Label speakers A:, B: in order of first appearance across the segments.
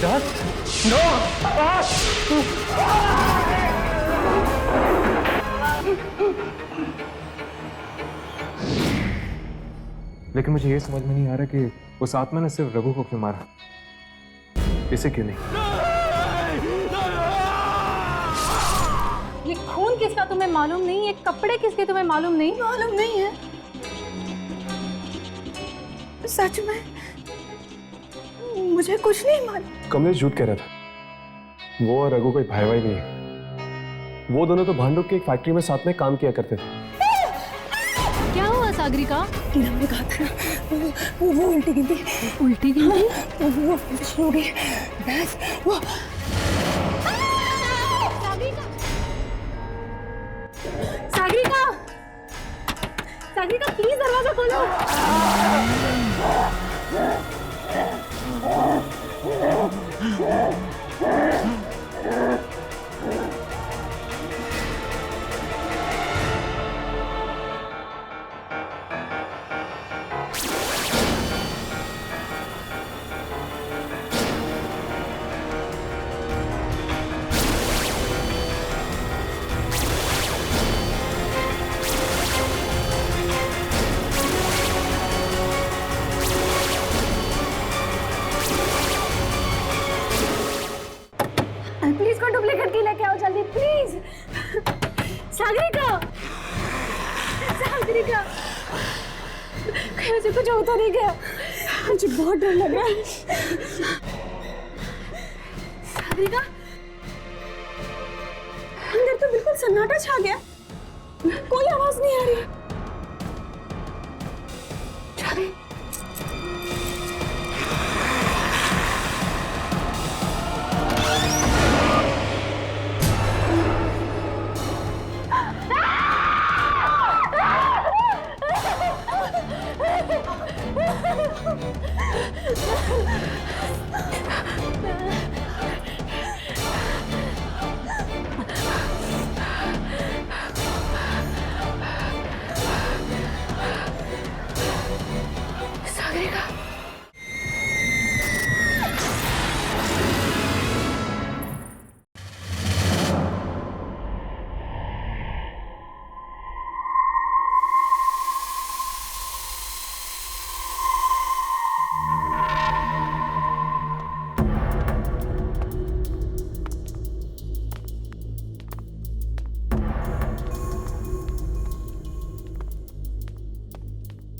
A: लेकिन मुझे ये समझ में नहीं आ रहा कि उस आत्मा ने सिर्फ रघु को क्यों मारा, इसे क्यों नहीं?
B: ये खून किसका तुम्हें मालूम नहीं? ये कपड़े किसके तुम्हें मालूम नहीं?
C: मालूम नहीं है, सच में मुझे कुछ नहीं मालूम।
D: कमलेश झूठ कह रहा था। वो और रघु कोई भाई भाई नहीं है। वो दोनों तो भांडुप की एक फैक्ट्री में साथ में काम किया करते थे।
B: क्या हुआ सागरिका?
C: टीना ने कहा था ना, वो उल्टी गिनती।
B: उल्टी गिनती?
C: वो शुरू हो गई बस। वो
B: सागरिका, सागरिका प्लीज दरवाजा खोलो। प्लीज को डुप्लीकेट की लेके आओ जल्दी प्लीज। सागरिका, सागरिका, कहीं मुझे कुछ होता नहीं गया? मुझे बहुत डर लग रहा है। सागरिका, अंदर तो बिल्कुल सन्नाटा छा गया, कोई आवाज नहीं आ रही।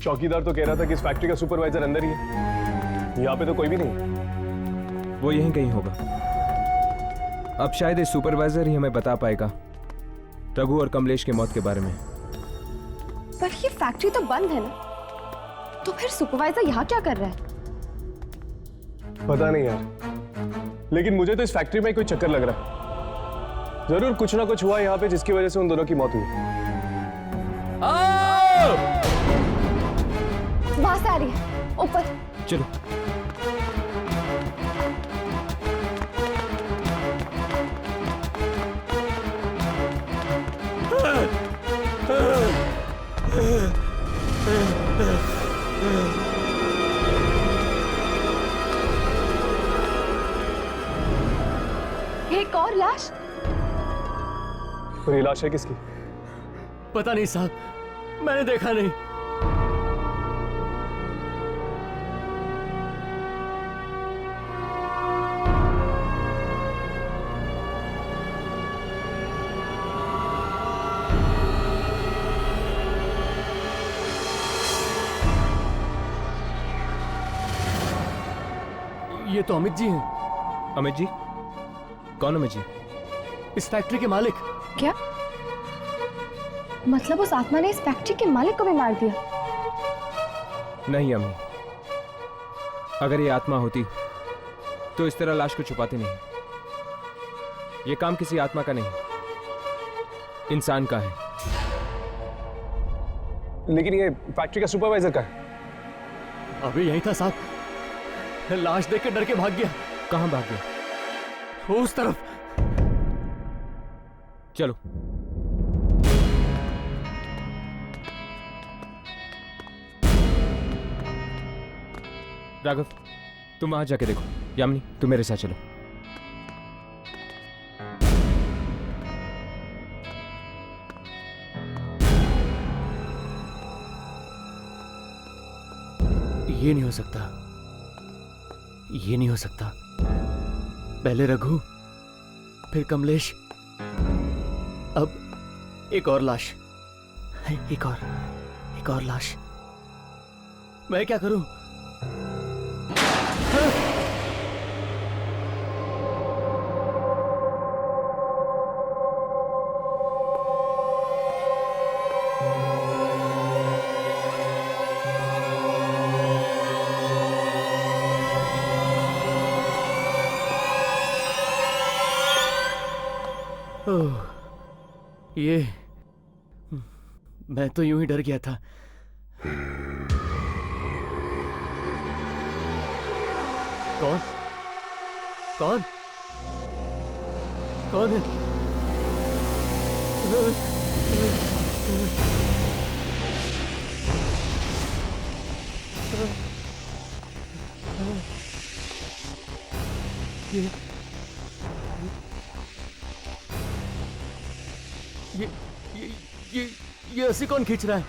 D: चौकीदार तो कह रहा था कि इस फैक्ट्री का सुपरवाइजर अंदर ही है। यहाँ पे तो कोई भी नहीं।
A: वो यहीं कहीं होगा। अब शायद ये सुपरवाइजर ही हमें बता पाएगा रघु और कमलेश की मौत के बारे में।
C: पर ये फैक्ट्री तो बंद है ना, तो फिर सुपरवाइजर यहाँ क्या कर रहा है?
D: पता नहीं यार, लेकिन मुझे तो इस फैक्ट्री में कोई चक्कर लग रहा है। जरूर कुछ ना कुछ हुआ यहाँ पे जिसकी वजह से उन दोनों की मौत हुई।
C: वहां से आ रही है, ऊपर
A: चलो।
C: एक और लाश।
D: और ये लाश है किसकी?
E: पता नहीं साहब, मैंने देखा नहीं। ये तो अमित जी हैं।
A: अमित जी? कौन अमित जी?
E: इस फैक्ट्री के मालिक।
C: क्या मतलब उस आत्मा ने इस फैक्ट्री के मालिक को भी मार दिया?
A: नहीं अम्मी, अगर ये आत्मा होती तो इस तरह लाश को छुपाते नहीं। ये काम किसी आत्मा का नहीं, इंसान का है।
D: लेकिन ये फैक्ट्री का सुपरवाइजर का है।
E: अभी यही था साहब, लाश देख के डर के भाग गया।
A: कहां भाग गया?
E: वो उस तरफ।
A: चलो। राघव, तुम वहां जाके देखो। यामिनी तुम मेरे साथ चलो।
E: ये नहीं हो सकता, ये नहीं हो सकता। पहले रघु, फिर कमलेश, अब एक और लाश, एक और लाश। मैं क्या करूं? ओह, ये मैं तो यूं ही डर गया था। कौन कौन कौन है? ये ये रस्सी कौन खींच रहा है?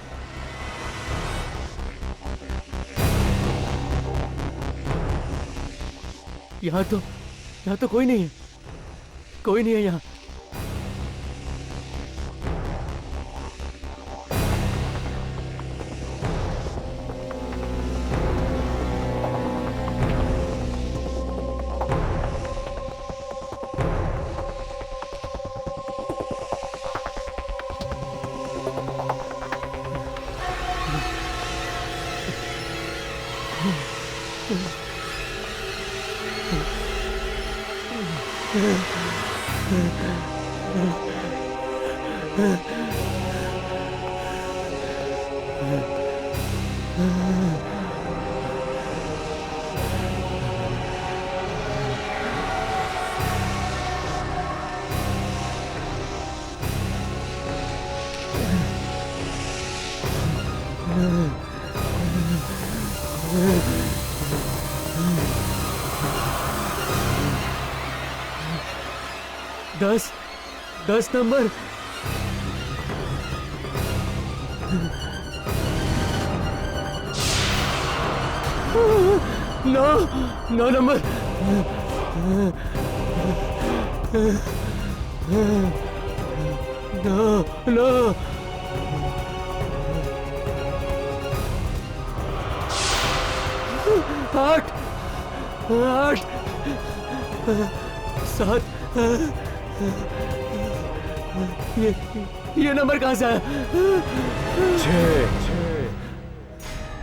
E: यहाँ तो कोई नहीं है, कोई नहीं है यहाँ। दस नंबर। नौ नंबर। नो। 8 7। ये नंबर कहां से आया?
A: 6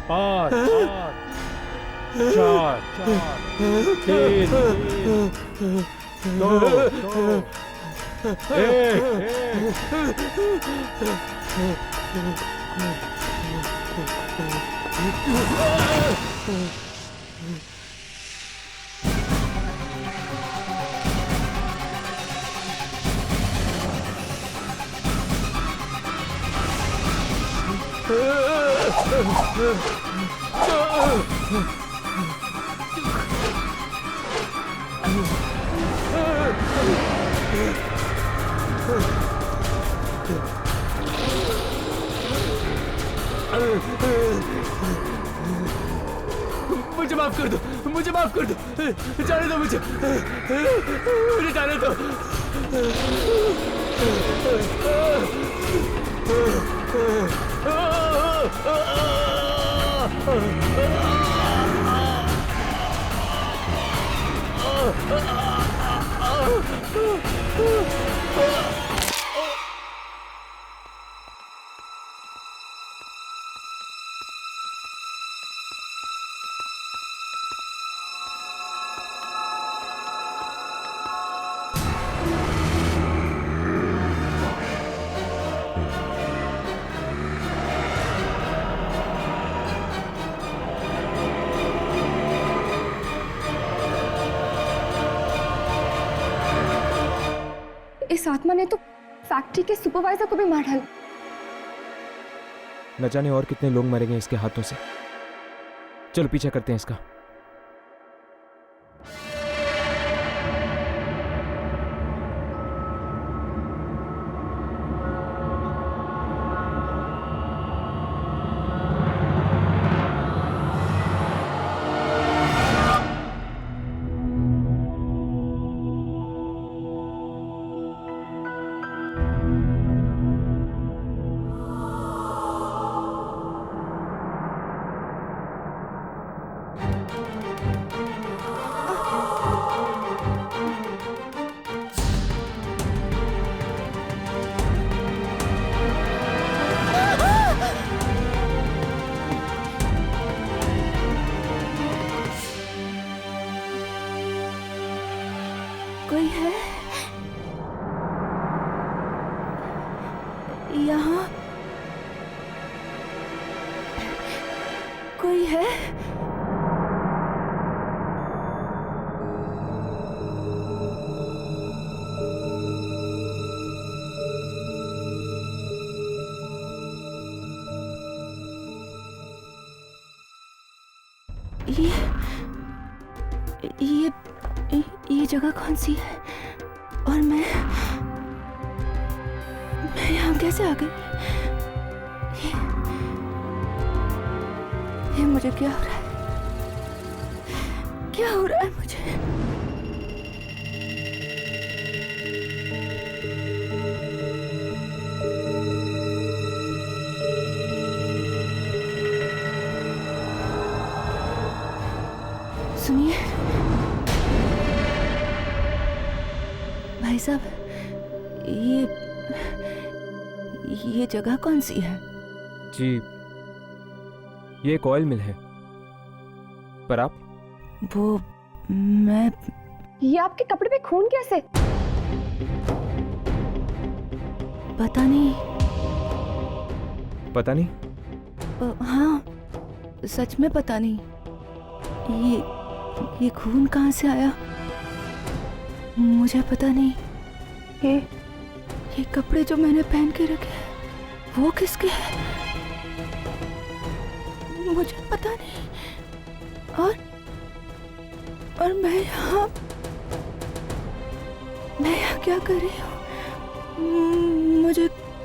A: 5 4 3 2 1।
E: मुझे माफ कर दो, मुझे माफ कर दो, जाने दो मुझे जाने दो।
C: इस आत्मा ने तो फैक्ट्री के सुपरवाइजर को भी मार डाला।
A: न जाने और कितने लोग मरेंगे इसके हाथों से। चलो पीछा करते हैं इसका।
B: कोई है यहाँ? कोई है? ये जगह कौन सी है? और मैं यहाँ कैसे आ गई? ये मुझे क्या हो रहा है? क्या हो रहा है मुझे? सुनिए भाई साहब, ये जगह कौन सी है?
A: जी, ये एक ऑयल मिल है। पर आप?
B: वो मैं
C: ये आपके कपड़े पे खून कैसे?
B: पता नहीं।
A: पता नहीं?
B: हाँ, सच में पता नहीं। ये खून कहाँ से आया मुझे पता नहीं। ये कपड़े जो मैंने पहन के रखे हैं वो किसके हैं मुझे पता नहीं। और मैं यहाँ क्या कर रही हूँ?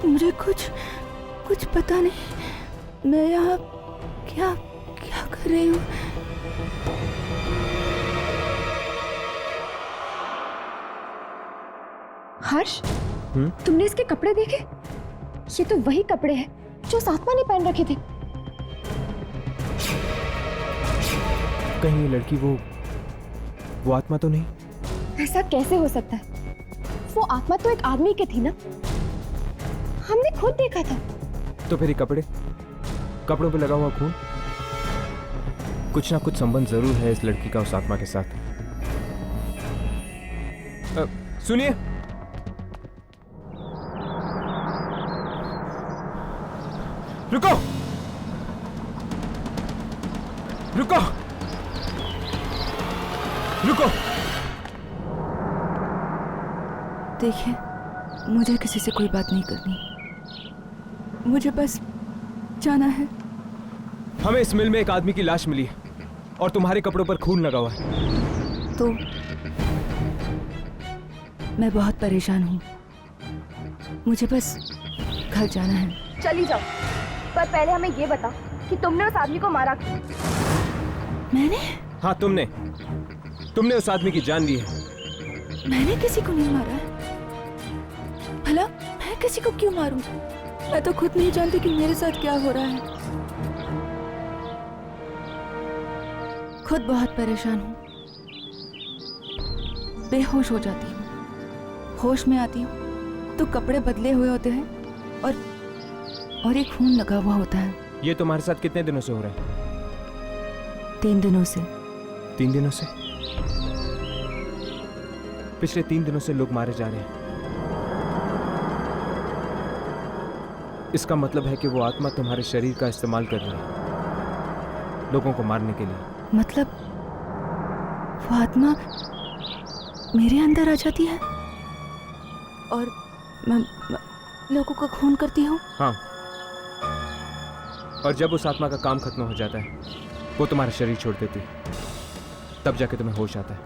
B: मुझे कुछ पता नहीं। मैं यहाँ क्या कर रही हूँ?
C: हर्ष, तुमने इसके कपड़े देखे? ये तो वही कपड़े हैं जो उस आत्मा ने पहन रखे थे।
A: कहीं ये लड़की वो आत्मा तो नहीं?
C: ऐसा कैसे हो सकता है? वो आत्मा तो एक आदमी की थी ना, हमने खुद देखा था।
A: तो फिर ये कपड़ों पे लगा हुआ खून, कुछ ना कुछ संबंध जरूर है इस लड़की का उस आत्मा के साथ। सुनिए, रुको रुको रुको।
B: देखिए, मुझे किसी से कोई बात नहीं करनी। मुझे बस जाना है।
A: हमें इस मिल में एक आदमी की लाश मिली है और तुम्हारे कपड़ों पर खून लगा हुआ है।
B: तो मैं बहुत परेशान हूँ, मुझे बस घर जाना है।
C: चली जाओ, पर पहले हमें ये बता कि तुमने उस आदमी को मारा क्यों?
B: मैंने?
A: हाँ, तुमने उस आदमी की जान ली है।
B: मैंने किसी को नहीं मारा है। भला मैं किसी को क्यों मारूं? मैं तो खुद नहीं जानती कि मेरे साथ क्या हो रहा है। खुद बहुत परेशान हूँ, बेहोश हो जाती हूँ। होश में आती हूँ तो कपड़े बदले हुए होते हैं और एक खून लगा हुआ होता है।
A: ये तुम्हारे साथ कितने दिनों से हो रहा है?
B: 3 दिनों से।
A: 3 दिनों से? पिछले 3 दिनों से लोग मारे जा रहे हैं। इसका मतलब है कि वो आत्मा तुम्हारे शरीर का इस्तेमाल कर रही है लोगों को मारने के लिए।
B: मतलब वो आत्मा मेरे अंदर आ जाती है और मैं लोगों का खून करती हूँ?
A: हाँ, और जब उस आत्मा का काम खत्म हो जाता है, वो तुम्हारा शरीर छोड़ देती है, तब जाके तुम्हें होश आता है।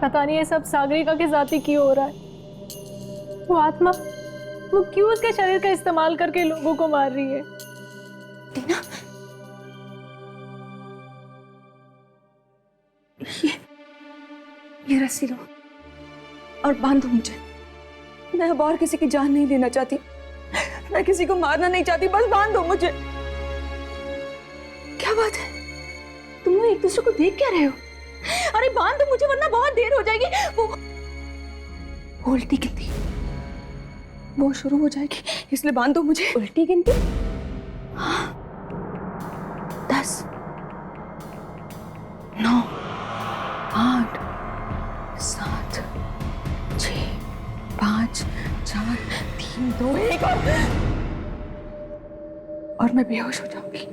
F: पता नहीं ये सब सागरिका के साथ ही क्यों हो रहा है। वो आत्मा, वो क्यों उसके शरीर का इस्तेमाल करके लोगों को मार रही है?
B: टीना, ये रस्सी लो और बांधो मुझे। मैं अब और किसी की जान नहीं लेना चाहती, मैं किसी को मारना नहीं चाहती, बस बांधो मुझे। क्या बात है, तुम लोग एक दूसरे को देख क्या रहे हो? अरे बांधो मुझे वरना बहुत देर हो जाएगी। वो उल्टी गिनती वो शुरू हो जाएगी, इसलिए बांधो मुझे।
C: उल्टी गिनती?
B: हाँ, 10 10 9 8 7 6 5 4 3 2 1 और मैं बेहोश हो जाऊंगी।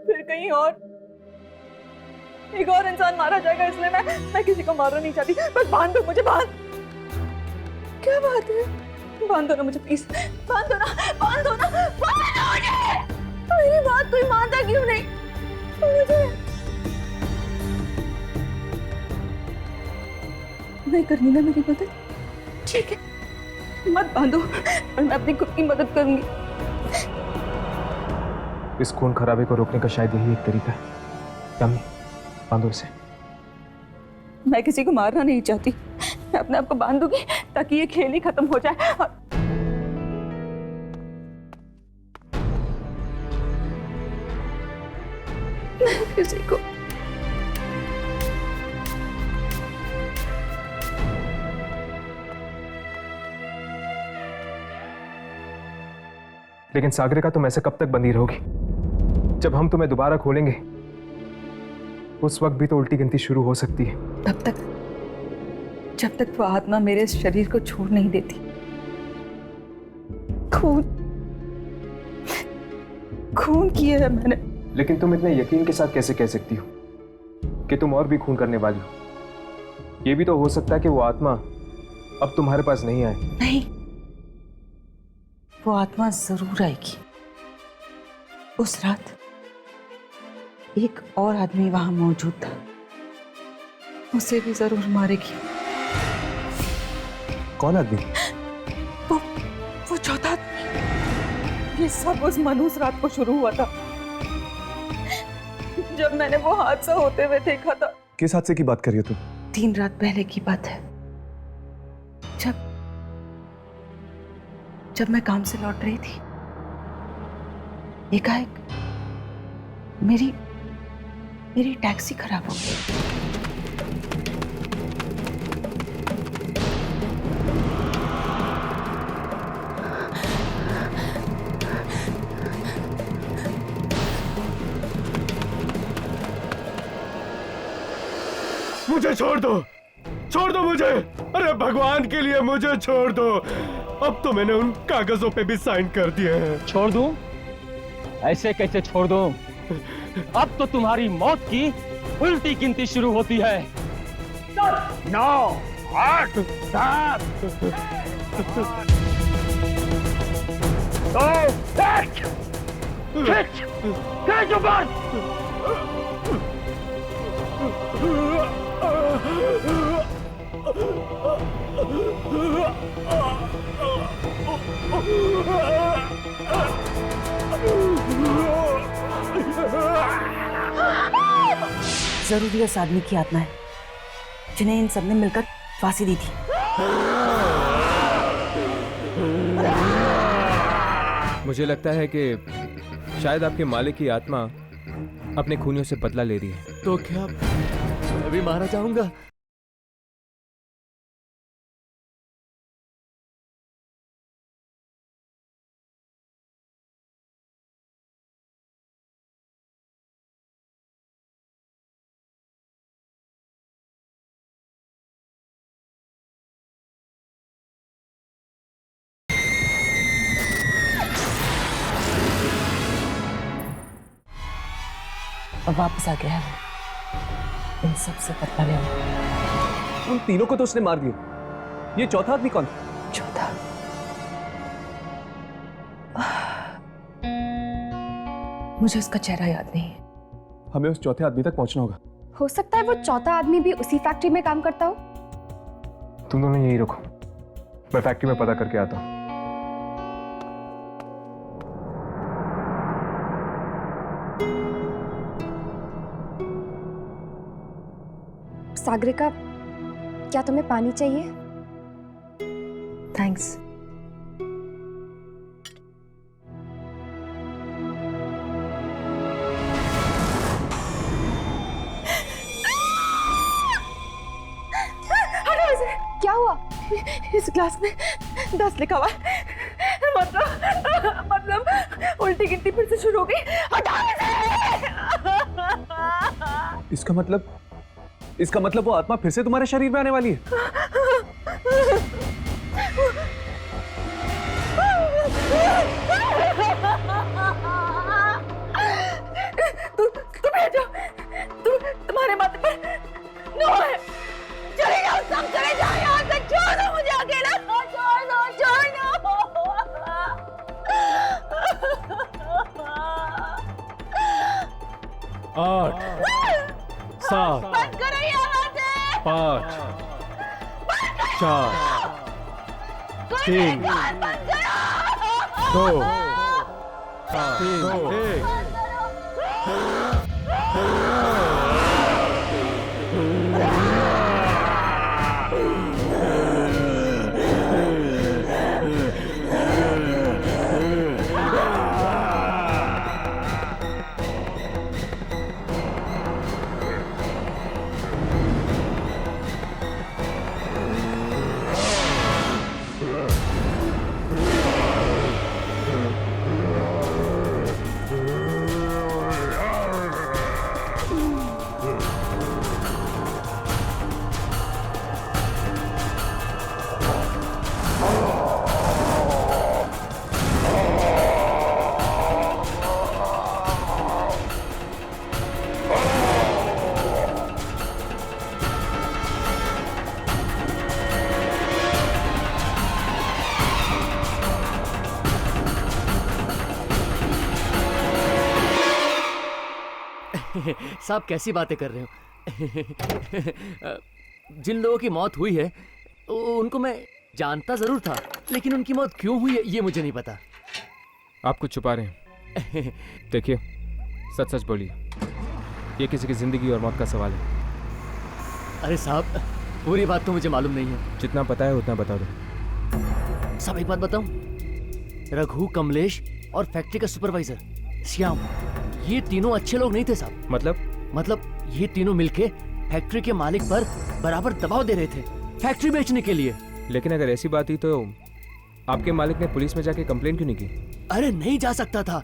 B: फिर कहीं और एक और इंसान मारा जाएगा, इसलिए मैं किसी को मारना नहीं चाहती। बस बांध दो मुझे, बांध। क्या बात है, बांध दो ना मुझे प्लीज, बांध दो ना, बांध दो ना, बांध दो मुझे। मेरी बात कोई मानता क्यों नहीं मुझे? नहीं करनी ना मेरी मदद, ठीक है मत बांधो, और मैं अपनी खुद की मदद करूंगी।
A: इस खून खराबे को रोकने का शायद यही एक तरीका है। यामी, बांधो इसे।
B: मैं किसी को मारना नहीं चाहती, मैं अपने आप को बांध दूंगी ताकि ये खेल ही खत्म हो जाए। और मैं किसी को
A: लेकिन सागरिका, तुम ऐसे कब तक बंदी रहोगी? जब हम तुम्हें दोबारा खोलेंगे उस वक्त भी तो उल्टी गिनती शुरू हो सकती है।
B: तब तक जब तक वो आत्मा मेरे इस शरीर को छोड़ नहीं देती। खून किया है मैंने।
A: लेकिन तुम इतने यकीन के साथ कैसे कह सकती हो कि तुम और भी खून करने वाली हो? ये भी तो हो सकता है कि वो आत्मा अब तुम्हारे पास नहीं आए।
B: नहीं, वो आत्मा जरूर आएगी। उस रात एक और आदमी वहां मौजूद था, उसे भी जरूर मारेगी।
D: कौन आदमी?
B: वो चौथा आदमी। ये सब उस मनहूस रात को शुरू हुआ था, जब मैंने वो हादसा होते हुए देखा था।
D: किस हादसे की बात कर रही हो तुम?
B: 3 रात पहले की बात है, जब मैं काम से लौट रही थी। एकाएक मेरी टैक्सी खराब हो गई।
D: मुझे छोड़ दो मुझे। अरे भगवान के लिए मुझे छोड़ दो। अब तो मैंने उन कागजों पे भी साइन कर दिए हैं।
E: छोड़ दूं? ऐसे कैसे छोड़ दूं? अब तो तुम्हारी मौत की उल्टी गिनती शुरू होती है। 9 8 7 2 1 खींच ऊपर।
B: जरूर ये उस आदमी की आत्मा है जिन्हें इन सबने मिलकर फांसी दी थी।
A: मुझे लगता है कि शायद आपके मालिक की आत्मा अपने खूनियों से बदला ले रही है।
E: तो क्या मैं भी मारा जाऊंगा?
B: अब वापस आ गया है वो, इन सब से बदला लेना।
D: उन तीनों को तो उसने मार दिया। ये चौथा आदमी कौन?
B: चौथा मुझे उसका चेहरा याद नहीं है।
D: हमें उस चौथे आदमी तक पहुंचना होगा।
C: हो सकता है वो चौथा आदमी भी उसी फैक्ट्री में काम करता हो।
A: तुम दोनों यही रखो, मैं फैक्ट्री में पता करके आता हूँ।
C: सागरिका, क्या तुम्हें पानी चाहिए?
B: थैंक्स।
C: क्या हुआ?
B: इस ग्लास में 10 लिखा हुआ है। मतलब उल्टी गिनती पे शुरू हो गई। हटा इसे।
D: इसका मतलब वो आत्मा फिर से तुम्हारे शरीर में आने वाली है।
B: तुम बैठ जाओ। तुम्हारे माथे पर नो है। चले जाओ, सब चले जाओ यहाँ से। छोड़ दो मुझे अकेला। छोड़ दो, छोड़ दो।
A: 8 7
B: बंद करो ये आवाज़ें।
A: 5 4 3
B: बंद करो।
A: 2 3 1।
E: साहब कैसी बातें कर रहे हो? जिन लोगों की मौत हुई है उनको मैं जानता जरूर था, लेकिन उनकी मौत क्यों हुई है ये मुझे नहीं पता।
A: आप कुछ छुपा रहे हैं। देखिए, सच सच बोलिए, ये किसी की जिंदगी और मौत का सवाल है।
E: अरे साहब, पूरी बात तो मुझे मालूम नहीं है।
A: जितना पता है उतना बता दो।
E: साहब एक बात बताऊं, रघु, कमलेश और फैक्ट्री का सुपरवाइजर श्याम, ये तीनों अच्छे लोग नहीं थे साहब। मतलब ये तीनों मिलके फैक्ट्री के मालिक पर बराबर दबाव दे रहे थे फैक्ट्री बेचने के लिए।
A: लेकिन अगर ऐसी बात ही तो आपके मालिक ने पुलिस में जाके कंप्लेंट क्यों नहीं की?
E: अरे नहीं जा सकता था,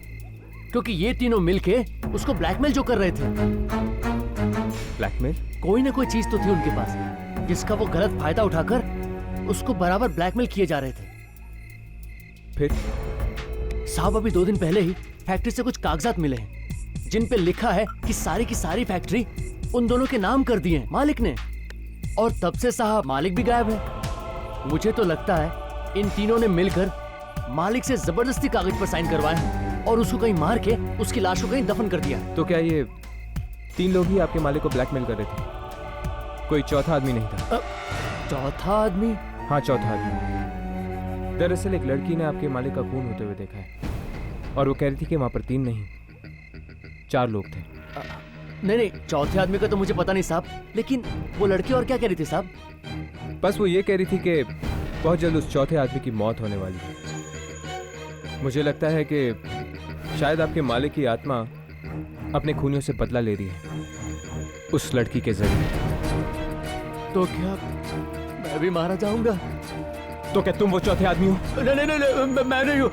E: क्योंकि ये तीनों मिलके उसको ब्लैकमेल जो कर रहे थे।
A: ब्लैकमेल?
E: कोई ना कोई चीज तो थी उनके पास जिसका वो गलत फायदा उठाकर उसको बराबर ब्लैकमेल किए जा रहे थे।
A: फिर
E: साहब अभी 2 दिन पहले ही फैक्ट्री से कुछ कागजात मिले हैं जिन पे लिखा है कि सारी की सारी फैक्ट्री उन दोनों के नाम कर दी है मालिक ने, और तब से साहब मालिक भी गायब है। मुझे तो लगता है इन तीनों ने मिलकर मालिक से जबरदस्ती कागज पर साइन करवाए और उसको कहीं मार के उसकी लाश को कहीं दफन कर दिया।
A: तो क्या ये 3 लोग ही आपके मालिक को ब्लैकमेल कर रहे थे? कोई चौथा आदमी नहीं था?
E: चौथा आदमी?
A: हाँ, चौथा आदमी। दरअसल एक लड़की ने आपके मालिक का खून होते हुए देखा है और वो कह रही थी कि वहां पर 3 नहीं 4 लोग थे।
E: नहीं, चौथे आदमी का तो मुझे पता नहीं साहब, लेकिन वो लड़की और क्या कह रही थी साहब?
A: बस वो ये कह रही थी कि बहुत जल्द उस चौथे आदमी की मौत होने वाली है। मुझे लगता है कि शायद आपके मालिक की आत्मा अपने खूनियों से बदला ले रही है उस लड़की के जरिए।
E: तो क्या मैं भी मारा जाऊंगा?
A: तो क्या तुम वो चौथे आदमी हो?
E: नहीं, मैं नहीं हूँ।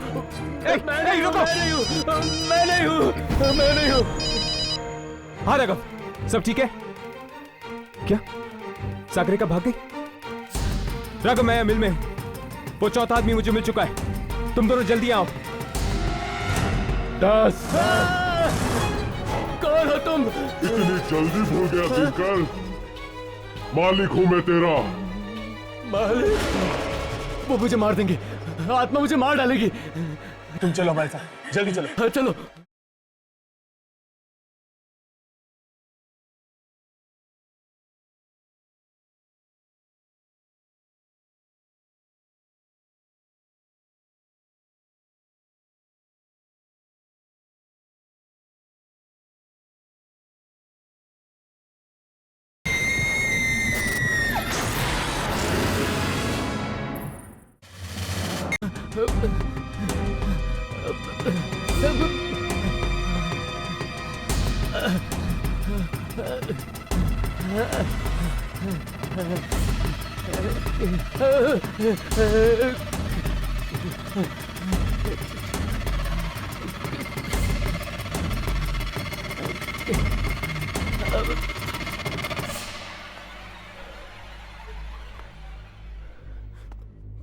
E: मैं नहीं हूँ।
A: हाँ राघव, सब ठीक है क्या? सागरिका भाग गई? राघव, मैं मिल में हूं। वो चौथा आदमी मुझे मिल चुका है। तुम दोनों जल्दी आओ। 10।
E: कौन हो तुम?
G: इतनी जल्दी भूल गया दिनकर? मालिक हूं मैं तेरा।
E: मालिक? वो मुझे मार देंगे, आत्मा मुझे मार डालेगी।
D: तुम चलो हमारे साथ, जल्दी चलो।
E: चलो।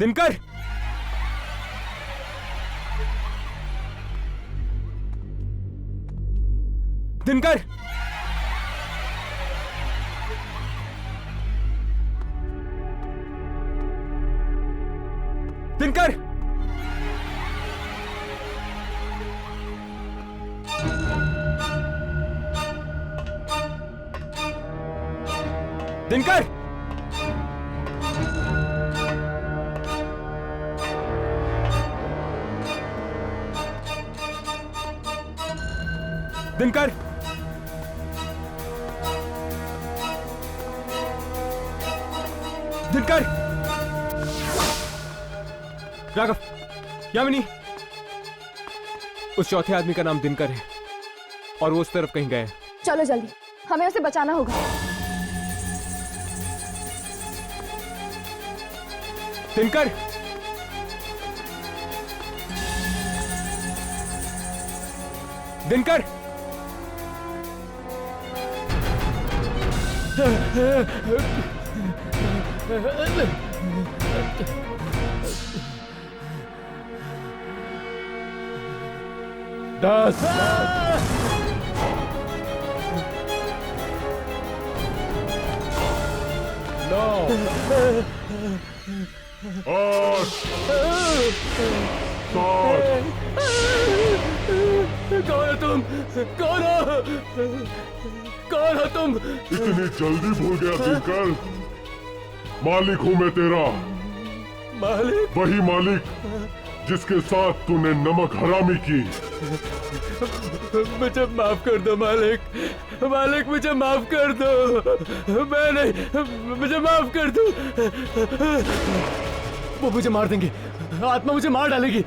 A: दिनकर! दिनकर! दिनकर! दिनकर! दिनकर! दिनकर! राघव, यामिनी, उस चौथे आदमी का नाम दिनकर है और वो उस तरफ कहीं गया है।
C: चलो जल्दी, हमें उसे बचाना होगा।
A: दिनकर! दिनकर!
E: दस,
G: 8 7
E: कौन हो तुम? कौन हो? कौन हो तुम?
G: इतनी जल्दी भूल गया दिनकर? मालिक हूं मैं तेरा,
E: मालिक?
G: वही मालिक जिसके साथ तूने नमक हरामी की।
E: मुझे माफ कर दो मालिक, मालिक मुझे माफ कर दो। मैं नहीं, मुझे माफ कर दो। वो मुझे मार देंगे, आत्मा मुझे मार डालेगी।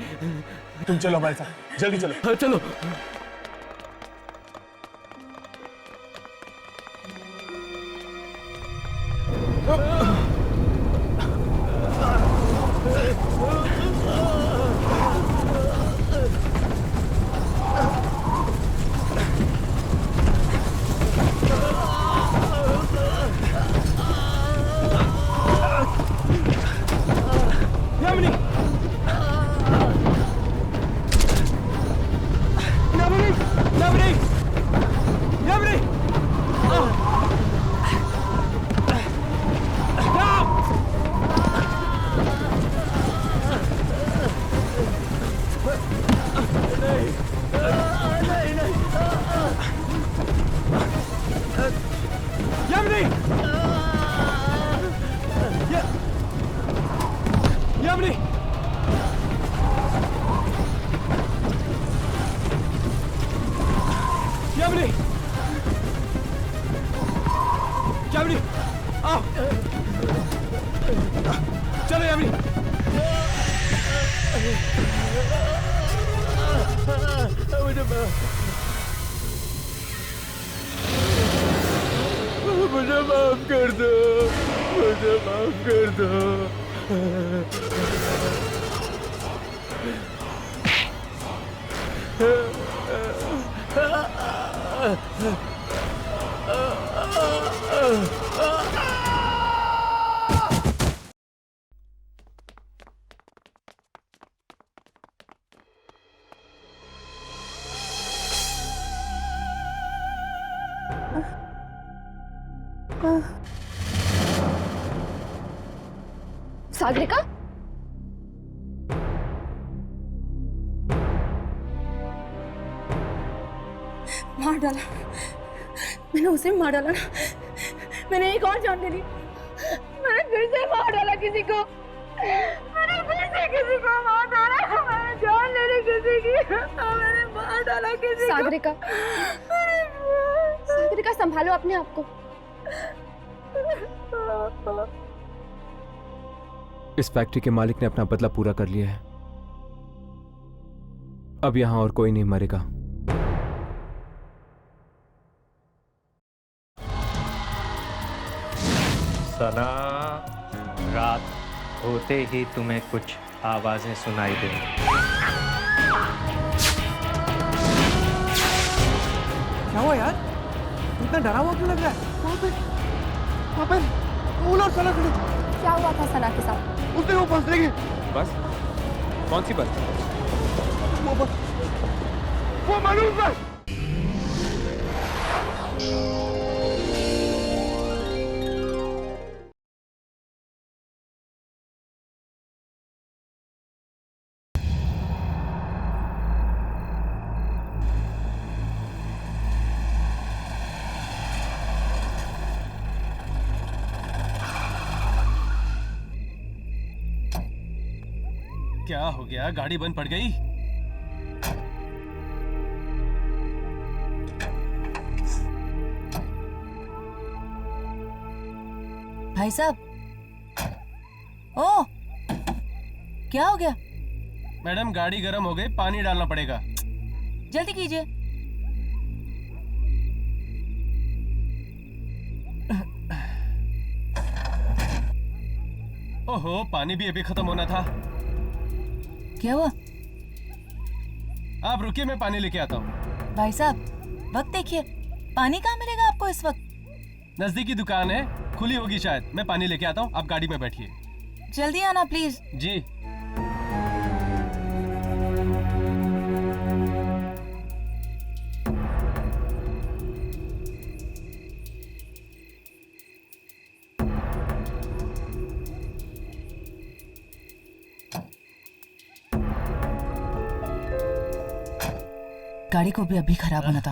D: तुम चलो हमारे साथ, जल्दी चलो।
E: हाँ, चलो।
A: यामिनी! यामिनी! यामिनी! यामिनी! यामिनी! यामिनी! यामिनी! यामिनी! आओ! चलो यामिनी!
E: मुझे माफ कर दो, मुझे माफ कर दो।
C: सागरिका?
B: मार डाला, मैंने उसे मार डाला ना। मैंने एक और जान दे दी, मैंने फिर से मार डाला किसी को, मैंने फिर से किसी को मार डाला, मैंने जान ले ली किसी की, मैंने मार डाला किसी को।
C: सागरिका, सागरिका संभालो अपने आप को।
A: इस फैक्ट्री के मालिक ने अपना बदला पूरा कर लिया है। अब यहां और कोई नहीं मरेगा।
H: सना, रात होते ही तुम्हें कुछ आवाजें सुनाई देंगी।
I: क्या हुआ यार? इतना डरा हुआ क्यों लग रहा है? वहाँ पे फूल और सना खड़ी।
C: क्या हुआ था सना के साथ?
D: उसने वो बस लेके।
A: बस? कौन सी बस?
D: वो बस, वो मनु बस।
J: क्या हो गया? गाड़ी बंद पड़ गई?
B: भाई साहब, ओ, क्या हो गया?
J: मैडम गाड़ी गर्म हो गई, पानी डालना पड़ेगा।
B: जल्दी कीजिए।
J: ओहो, पानी भी अभी खत्म होना था।
B: क्या हुआ?
J: आप रुकिए, मैं पानी लेके आता हूँ।
B: भाई साहब, वक्त देखिए, पानी कहाँ मिलेगा आपको इस वक्त?
J: नजदीकी दुकान है, खुली होगी शायद। मैं पानी लेके आता हूँ, आप गाड़ी में बैठिए।
B: जल्दी आना प्लीज।
J: जी।
B: गाड़ी को भी अभी खराब होना था।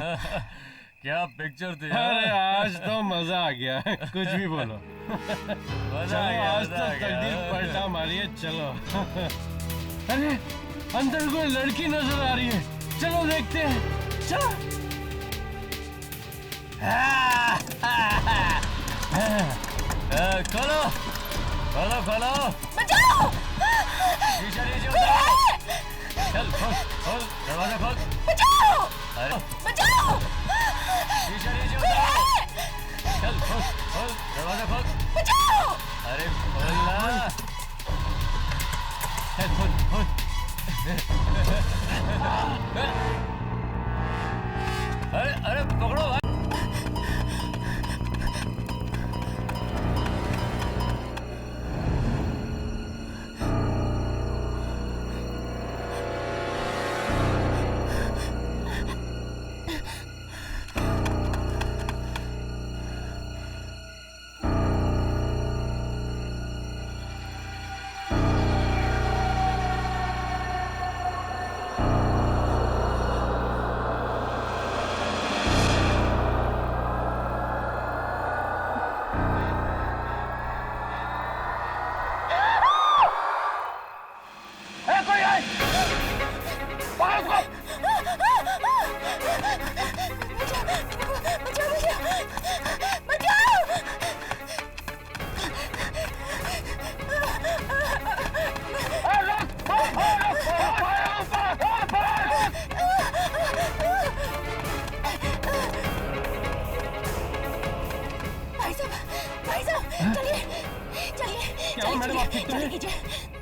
J: क्या पिक्चर थी? अरे आज तो मजा आ गया। कुछ भी बोलो। चलो आज तो तकदीर पलटा मारिए। चलो। अरे अंदर कोई लड़की नजर आ रही है, चलो देखते हैं। चलो। खोलो खोलो खोलो।
B: बचाओ!
J: शीशा नीचे उतारो। चल खोल खोल, दरवाजा खोल।
B: बचाओ!
J: अरे
B: बचाओ!
J: शीशा नीचे उतारो। चल खोल खोल, दरवाजा खोल।
B: बचाओ!
J: अरे खोल ना। चल खोल खोल। अरे अरे पकड़ो भाई।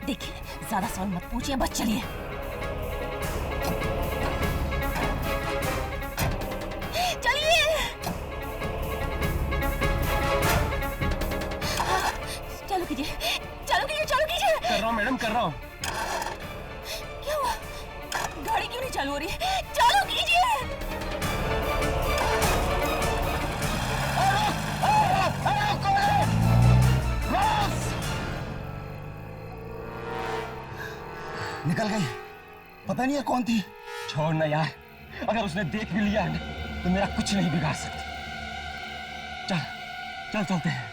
B: देखिए, ज्यादा सवाल मत पूछिए, बस चलिए। चलिए। चालू कीजिए, चालू कीजिए, चालू कीजिए।
J: कर रहा हूँ मैडम, कर रहा हूँ।
B: क्या हुआ? गाड़ी क्यों नहीं चालू हो रही है? चालू कीजिए।
I: निकल गई। पता नहीं है कौन थी।
D: छोड़ ना यार, अगर उसने देख भी लिया ना तो मेरा कुछ नहीं बिगाड़ सकती। चल चल चलते हैं।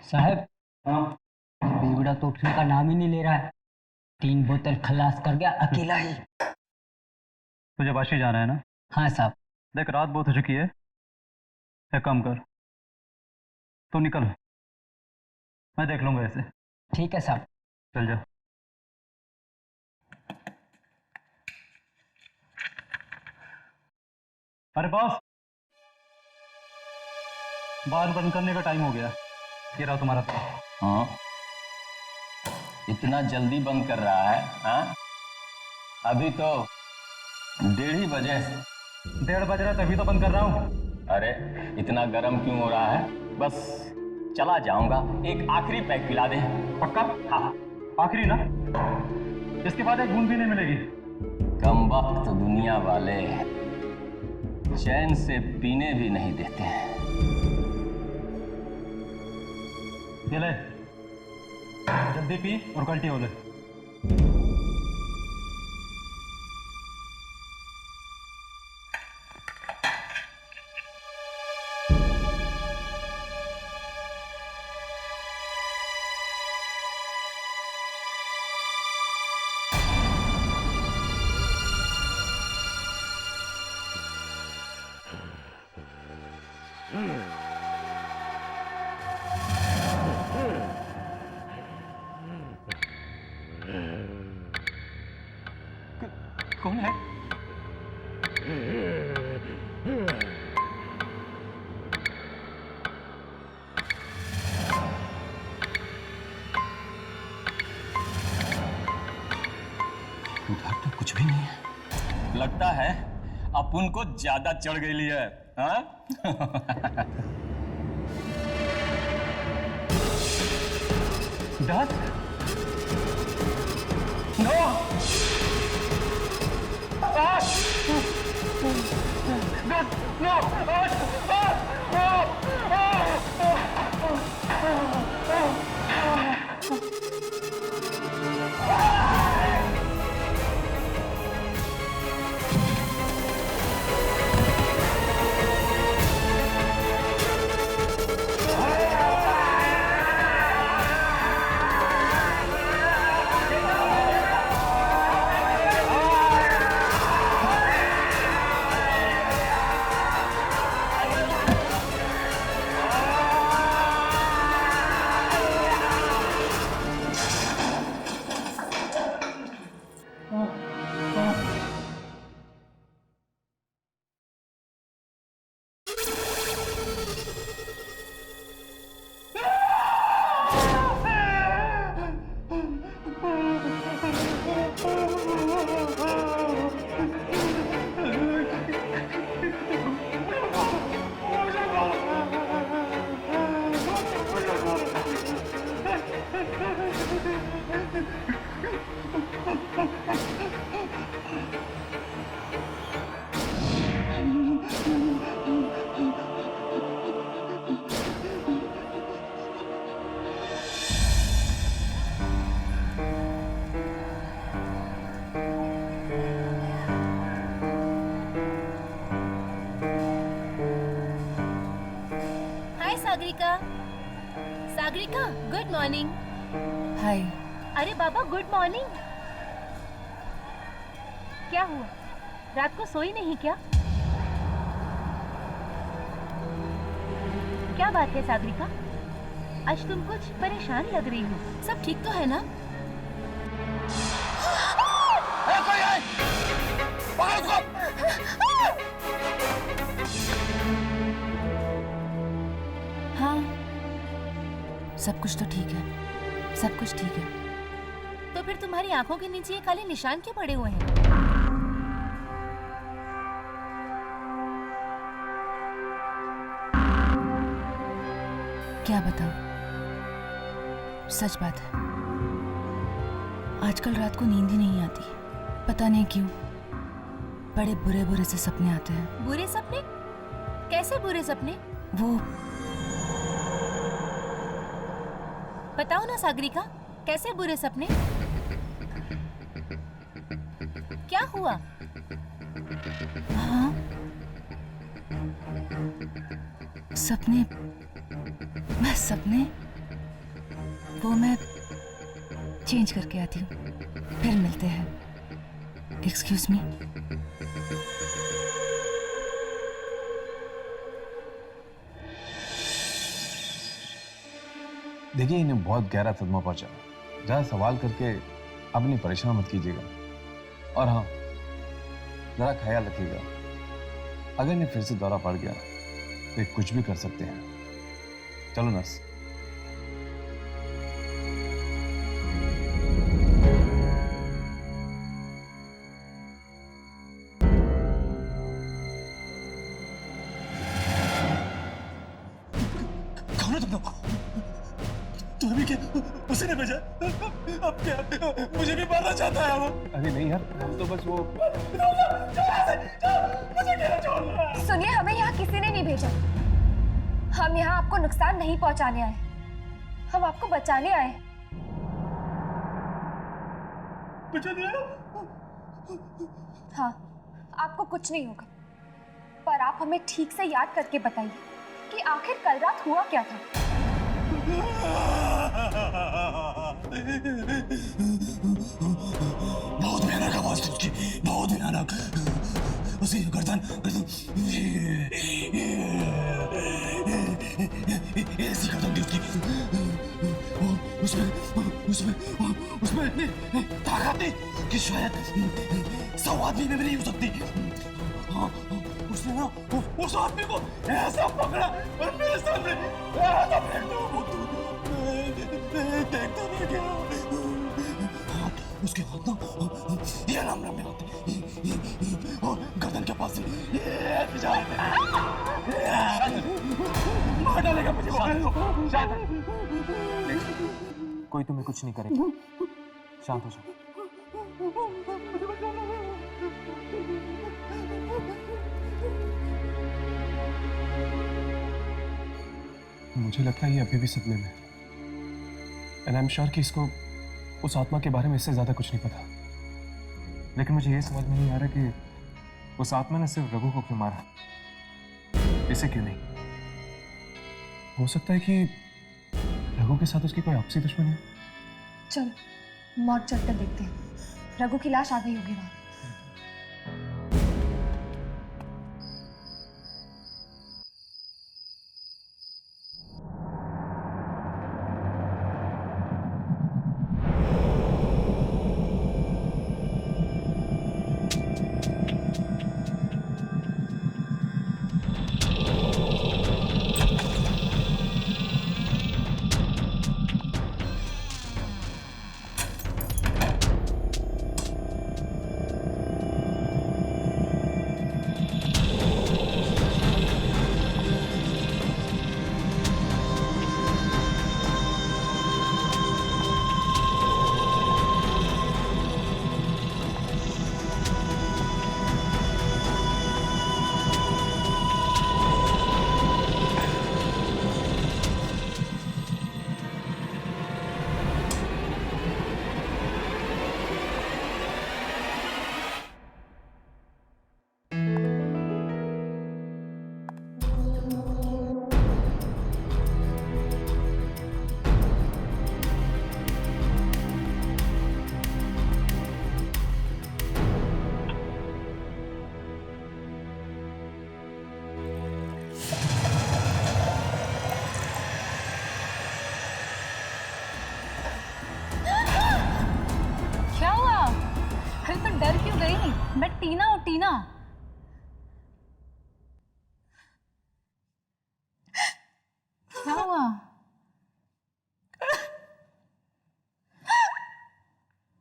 K: साहब, बेगुड़ा तो उठने का नाम ही नहीं ले रहा है। 3 बोतल खलास कर गया अकेला ही।
L: तुझे वाशी जाना है ना?
K: हाँ साहब।
L: देख, रात बहुत हो चुकी है, एक काम कर, तू निकल, मैं देख लूंगा ऐसे।
K: ठीक है साहब।
L: चल जा। अरे बॉस, बार बंद करने का टाइम हो गया। ये रहा तुम्हारा पैसा।
M: हाँ, इतना जल्दी बंद कर रहा है? हाँ, अभी तो 1:30 बजे।
L: 1:30 बज रहा है तभी तो बंद कर रहा हूँ।
M: अरे इतना गर्म क्यों हो रहा है? बस चला जाऊंगा, एक आखिरी पैक पिला दे।
L: पक्का?
M: हाँ
L: आखिरी ना, इसके बाद एक बूंद भी नहीं मिलेगी।
M: कम वक्त दुनिया वाले चैन से पीने भी नहीं देते हैं।
L: ये ले, जल्दी पी और कल्टी हो ले।
M: कौन है? उधर तो कुछ भी नहीं है। लगता है अपुन को ज्यादा चढ़ गई है। हाँ?
L: दस?
M: No!
N: Sagarika, Sagarika, good morning.
O: Hi.
N: अरे बाबा गुड मॉर्निंग। क्या हुआ, रात को सोई नहीं क्या? क्या बात है सागरिका, आज तुम कुछ परेशान लग रही हो। सब ठीक तो है ना?
M: कोई है? पकड़ उसको!
O: हाँ, सब कुछ तो ठीक है, सब कुछ ठीक है।
N: तो फिर तुम्हारी आंखों के नीचे ये काले निशान क्यों पड़े हुए हैं?
O: क्या बताऊं, सच बात है, आजकल रात को नींद ही नहीं आती। पता नहीं क्यों, बड़े बुरे बुरे से सपने आते हैं।
N: बुरे सपने? कैसे बुरे सपने?
O: वो
N: बताओ ना सागरिका, कैसे बुरे सपने? क्या हुआ?
O: हाँ, सपने, बस सपने। वो मैं चेंज करके आती हूँ, फिर मिलते हैं। Excuse me.
P: देखिए, इन्हें बहुत गहरा सदमा पहुंचा। ज़्यादा सवाल करके अपनी परेशान मत कीजिएगा। और हाँ, ज़रा ख्याल रखिएगा, अगर इन्हें फिर से दौरा पड़ गया तो ये कुछ भी कर सकते हैं। चलो नर्स।
M: तुम लोग? तूने भी क्या उसी ने भेजा? अब क्या मुझे भी मारना चाहता है वो?
D: अरे नहीं यार, हम तो बस वो
C: सुनिए, हमें यहाँ किसी ने नहीं भेजा। हम यहाँ आपको नुकसान नहीं पहुँचाने आए, हम आपको बचाने आए।
M: बचाने आए?
C: हाँ, आपको कुछ नहीं होगा, पर आप हमें ठीक से याद करके बताइए कि आखिर कल रात हुआ क्या था।
M: बहुत भयानक आवाज थी उसकी, बहुत भयानक। उसी गर्दन ऐसी गर्दन थी उसकी, और उसमें इतनी ताकत थी कि शायद 100 आदमी में भी नहीं हो सकती। हाँ, उसने ना उस आदमी को ऐसा पकड़ा और मेरे सामने ऐसा फेंक दिया, वो देखता रह गया। उसके हाथ ना ये लम लम हाथ और गर्दन के पास से मार डालेगा मुझे।
A: कोई तुम्हें कुछ नहीं करेगा, शांत हो जाओ।
D: मुझे लगता है ये अभी भी सपने में है, एंड आई एम श्योर कि इसको उस आत्मा के बारे में इससे ज्यादा कुछ नहीं पता। लेकिन मुझे ये समझ में नहीं आ रहा कि उस आत्मा ने सिर्फ रघु को क्यों मारा, इसे क्यों नहीं? हो सकता है कि रघु के साथ उसकी कोई आपसी दुश्मनी हो।
C: चलो मौत चलकर देखते हैं, रघु की लाश आ गई होगी वहां।
F: डर क्यों गई? मैं टीना हूँ, टीना। क्या हुआ?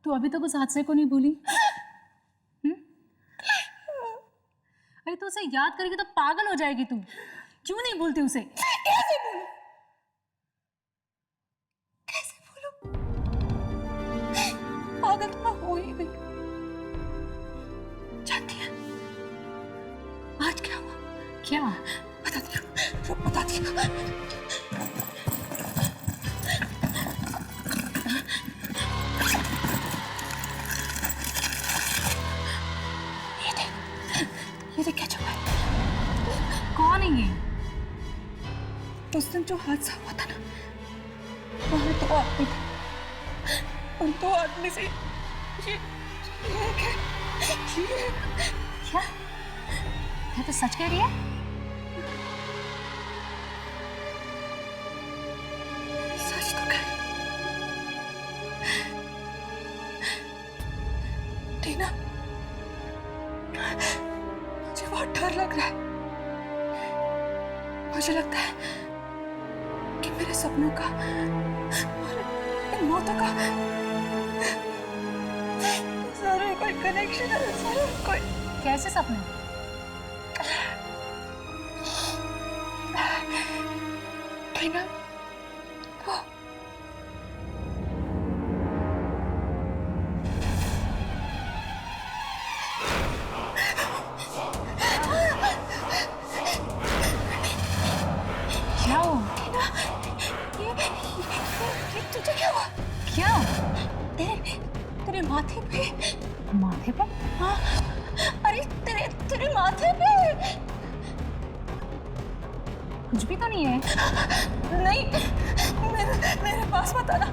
F: तू अभी तक उस हादसे को नहीं भूली? अरे तू उसे याद करेगी तो पागल हो जाएगी तू। क्यों नहीं भूलती उसे?
B: कैसे भूलूं? कैसे भूलूं? पागल तो मैं हो ही गई। जानती है आज क्या हुआ?
F: क्या?
B: बताती हूँ, बताती हूँ। ये देख क्या चुका है?
F: कौन है ये?
B: उस दिन जो हादसा हुआ था ना, वहाँ 2 आदमी थे। उन 2 आदमी से ये
F: क्या? क्या तो सच कह रही है?
B: सच तो कह रही। टीना, मुझे बहुत डर लग रहा है। मुझे लगता है कि मेरे सपनों का और इन मौतों का जरूर कोई कनेक्शन है, जरूर कोई।
F: कैसे सपने?
B: टीना, माथे पे।
O: माथे पे?
B: हाँ, अरे तेरे तेरे माथे पे।
O: कुछ भी तो नहीं है।
B: नहीं, मेरे पास मत आना।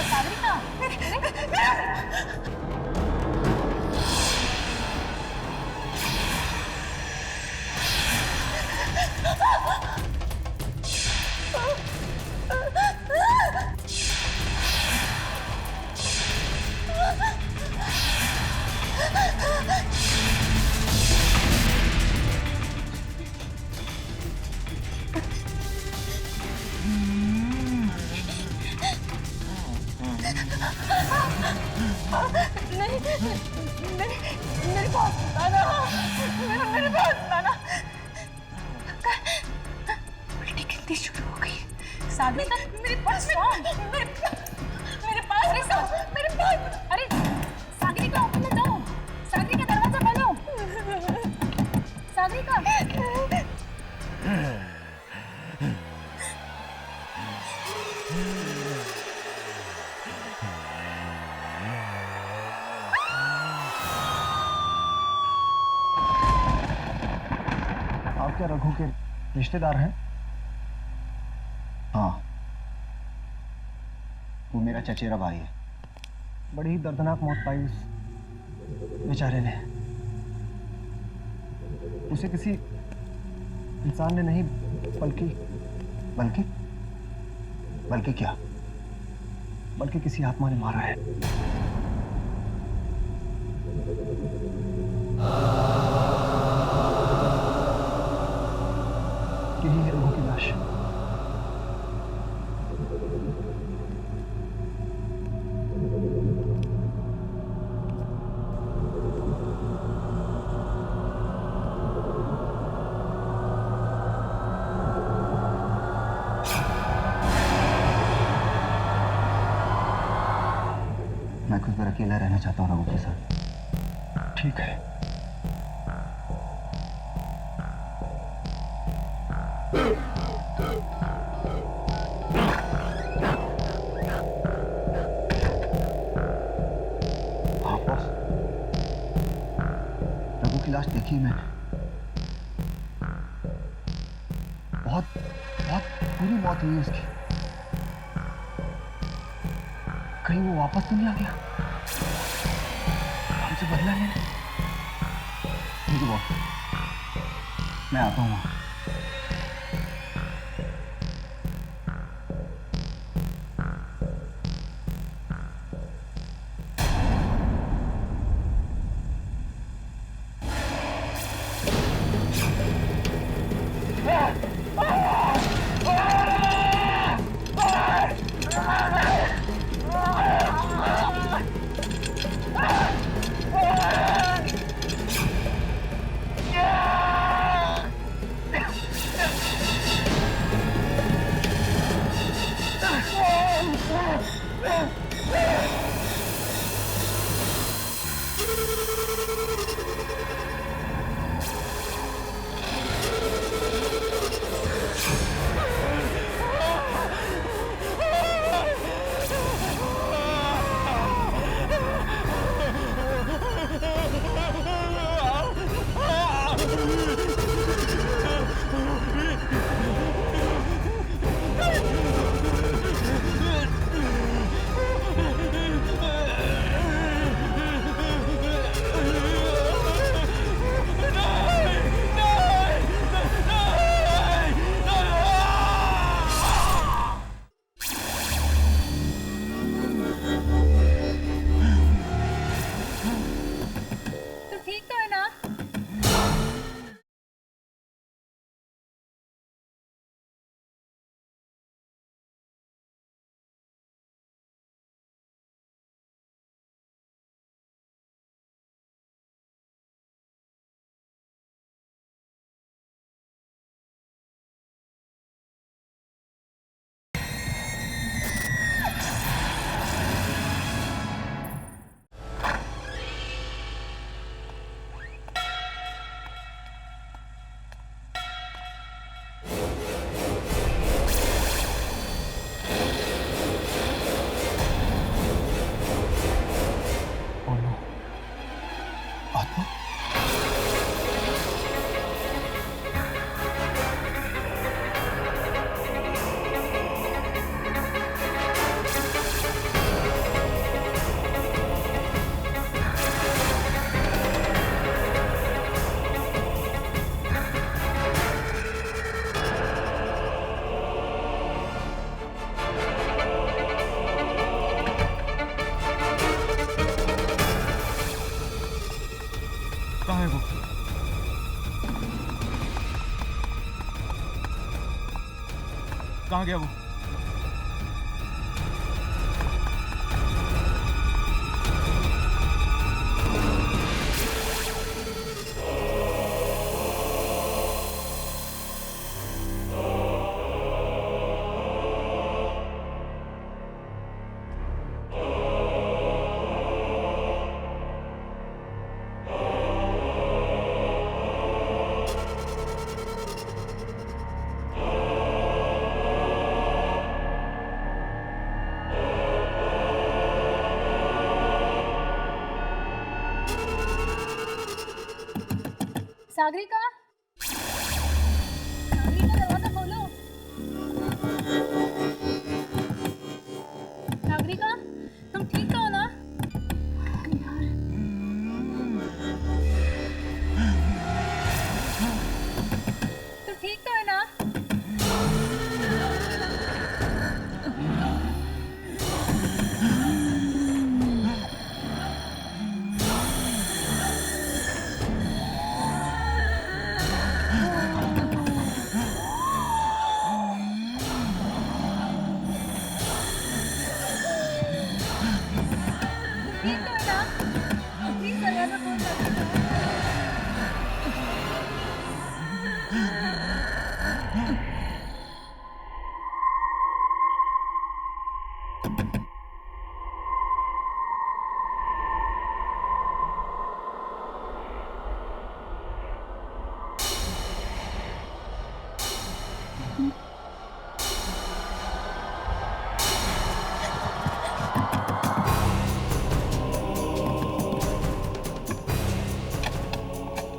O: सागरिका,
B: नहीं, मेरे पास आना, मेरे पास आना। उल्टी गिनती शुरू हो गई।
O: सागरिका,
B: मेरे पास मेरे पास।
O: अरे Sagarika, open the door. Sagarika, दरवाजा खोलो। सागरिका,
D: आप क्या रघु के रिश्तेदार हैं?
Q: हाँ, वो मेरा चचेरा भाई है।
D: बड़ी ही दर्दनाक मौत पाई उस बेचारे ने। उसे किसी इंसान ने नहीं
Q: बल्कि क्या?
D: बल्कि किसी आत्मा ने मारा है। यही है रघु की लाश।
Q: मैं कुछ देर अकेला रहना चाहता हूँ रघु के साथ।
D: ठीक है।
Q: हाँ बॉस, रघु की लाश देखी है मैंने। बहुत बुरी मौत हुई उसकी। कहीं वो वापस तो नहीं आ गया हमसे बदला लेने? ठीक है बॉस, मैं आता हूँ वहां।
D: कहाँ गया वो?
F: सागरिका, सागरिका दरवाजा खोलो। सागरिका, तुम ठीक तो हो ना? तुम ठीक तो है ना?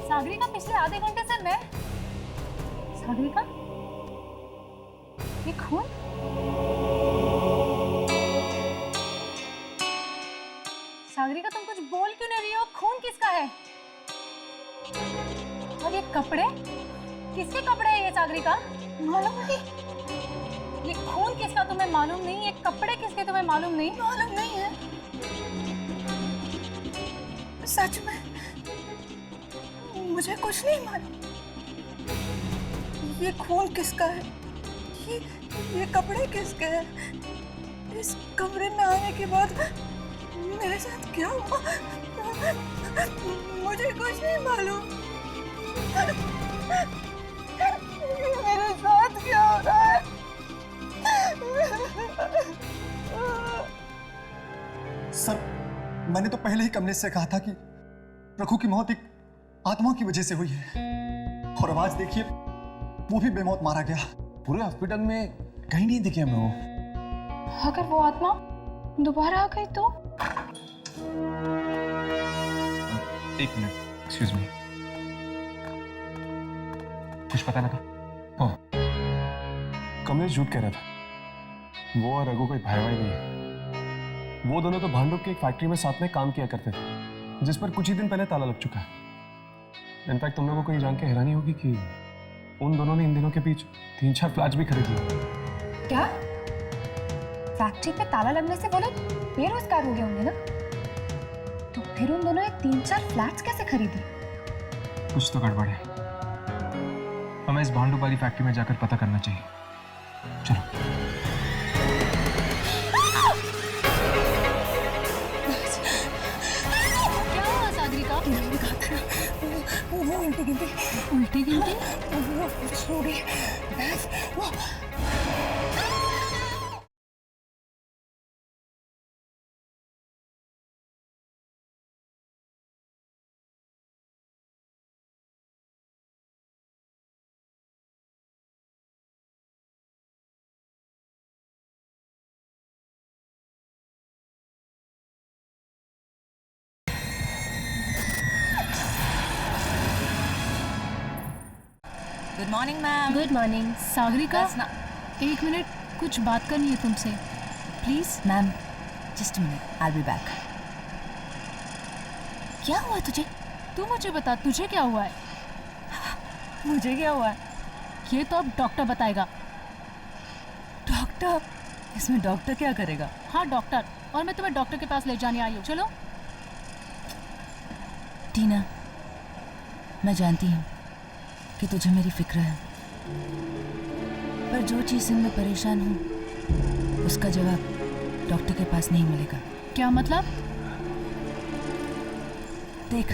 F: सागरिका, पिछले आधे घंटे से मैं सागरिका, ये खून? सागरिका, तुम कुछ बोल क्यों नहीं रही हो? खून किसका है? और ये कपड़े किसके कपड़े हैं? ये सागरिका मालूम नहीं। ये खून किसका तुम्हें मालूम नहीं? ये कपड़े किसके तुम्हें मालूम नहीं?
B: मालूम नहीं है, सच में मुझे कुछ नहीं मालूम। ये खून किसका है? ये कपड़े किसके हैं? इस कमरे में आने के बाद मेरे साथ क्या हुआ मुझे कुछ नहीं मालूम। मेरे साथ क्या हो रहा है?
M: सर, मैंने तो पहले ही कमलेश से कहा था कि रघु की मौत एक आत्मा की वजह से हुई है, और आज देखिए वो भी बेमौत मारा गया।
P: पूरे हॉस्पिटल में कहीं नहीं दिखे हमें वो।
F: अगर वो आत्मा दोबारा आ गई तो?
D: एक मिनट, एक्सक्यूज मी। कुछ पता लगा? हाँ, कमलेश झूठ कह रहा था। वो और रघु कोई भाई भाई नहीं है। वो दोनों तो भांडुप की एक फैक्ट्री में साथ में काम किया करते थे, जिस पर कुछ ही दिन पहले ताला लग चुका है। इनफैक्ट तुम लोगों को ये जान के हैरानी होगी कि उन दोनों ने इन दिनों के बीच 3-4 फ्लैट्स भी खरीद लिए।
C: क्या? फैक्ट्री पे ताला लगने से वो लोग बेरोजगार हो गए होंगे ना? तो फिर उन दोनों ने 3-4 फ्लैट्स कैसे खरीदी?
D: कुछ तो गड़बड़ है। हमें इस भांडुप वाली फैक्ट्री में जाकर पता करना चाहिए। चलो।
B: वो उल्टी गिनती वो सो गई।
O: Good morning ma'am.
F: Good morning. Sagarika, एक मिनट, कुछ बात करनी है तुमसे, please.
O: Ma'am, just a minute, I will be back. क्या हुआ तुझे?
F: तू मुझे बता, तुझे क्या हुआ है?
O: मुझे क्या हुआ है?
F: ये तो अब डॉक्टर बताएगा।
O: डॉक्टर? इसमें डॉक्टर क्या करेगा?
F: हाँ डॉक्टर, और मैं तुम्हें डॉक्टर के पास ले जाने आई हूँ। चलो।
O: टीना, मैं जानती हूँ कि तुझे मेरी फिक्र है, पर जो चीज से मैं परेशान हूँ उसका जवाब डॉक्टर के पास नहीं मिलेगा।
F: क्या मतलब?
O: देख,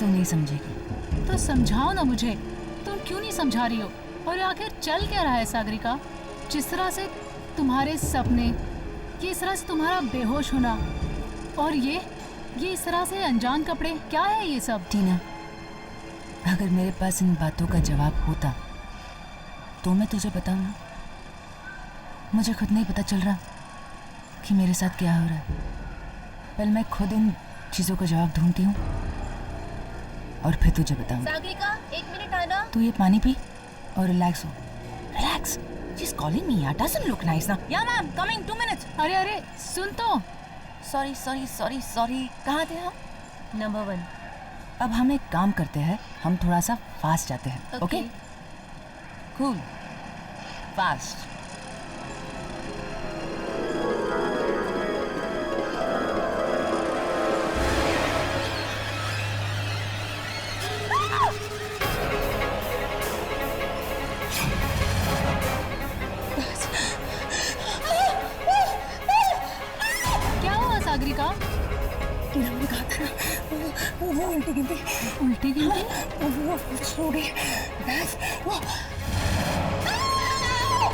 O: तू नहीं समझेगी।
F: तो समझाओ ना मुझे, तुम क्यों नहीं समझा रही हो? और आखिर चल क्या रहा है सागरिका? जिस तरह से तुम्हारे सपने, किस तरह से तुम्हारा बेहोश होना, और ये इस तरह से अनजान कपड़े, क्या है ये सब?
O: टीना, अगर मेरे पास इन बातों का जवाब होता तो मैं तुझे बताऊं ना। मुझे खुद नहीं पता चल रहा कि मेरे साथ क्या हो रहा है। पहले मैं खुद इन चीजों का जवाब ढूंढती हूँ और फिर तुझे बताऊँ।
C: सागरिका, 1 मिनट आना।
O: तू ये पानी पी और रिलैक्स हो। Relax. She's calling me. It doesn't look nice now. Yeah, ma'am. Coming 2 minutes.
F: अरे सुन तो।
O: सॉरी। कहाँ थे हम?
C: नंबर 1।
O: अब हम एक काम करते हैं, हम थोड़ा सा फास्ट जाते हैं। ओके? कूल। फास्ट।
F: क्या हुआ सागरिका?
B: मैंने कहा था ना, वो उल्टी गिनती वो सो गई।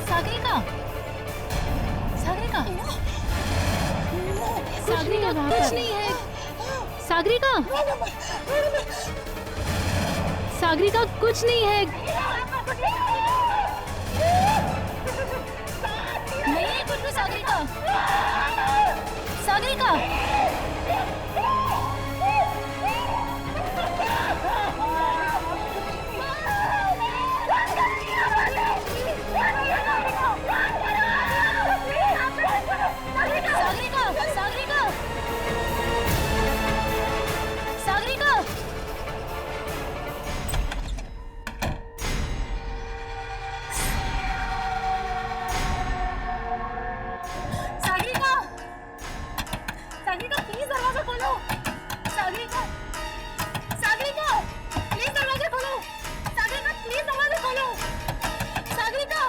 F: सागरिका कुछ नहीं है। सागरिका कुछ नहीं है। नहीं है कुछ भी। सागरिका प्लीज दरवाजा खोलो। सागरिका प्लीज दरवाजा खोलो। प्लीज दरवाजा खोलो। सागरिका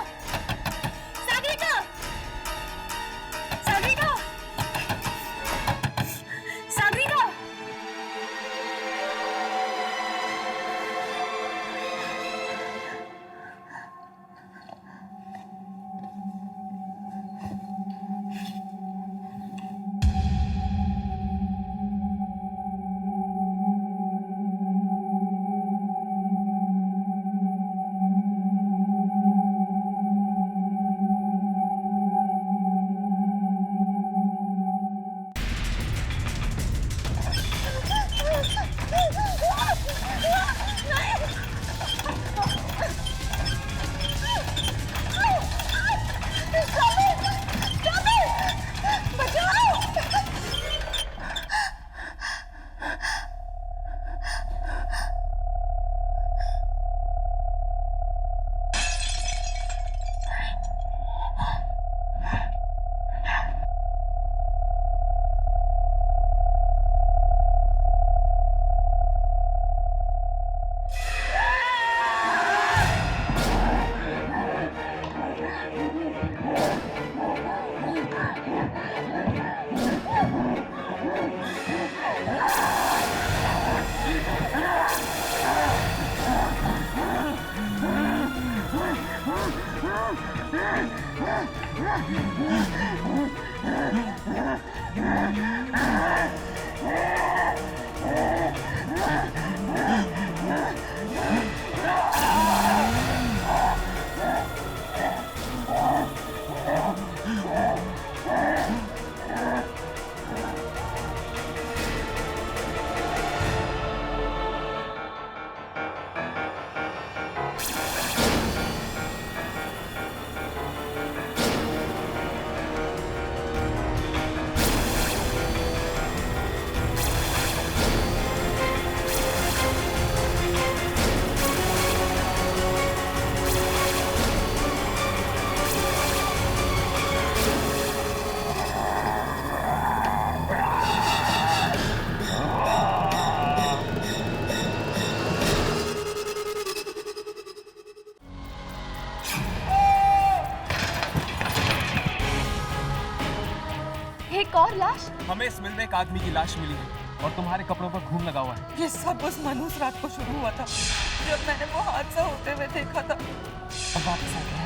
C: एक और लाश?
D: हमें इस मिल में एक आदमी की लाश मिली है और तुम्हारे कपड़ों पर खून लगा हुआ है।
B: ये सब उस मनहूस रात को शुरू हुआ था जब मैंने वो हादसा होते हुए देखा था।
O: अब वापस आ गया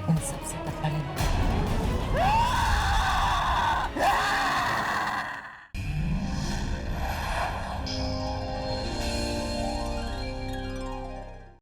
O: इन सब से बदला लेने।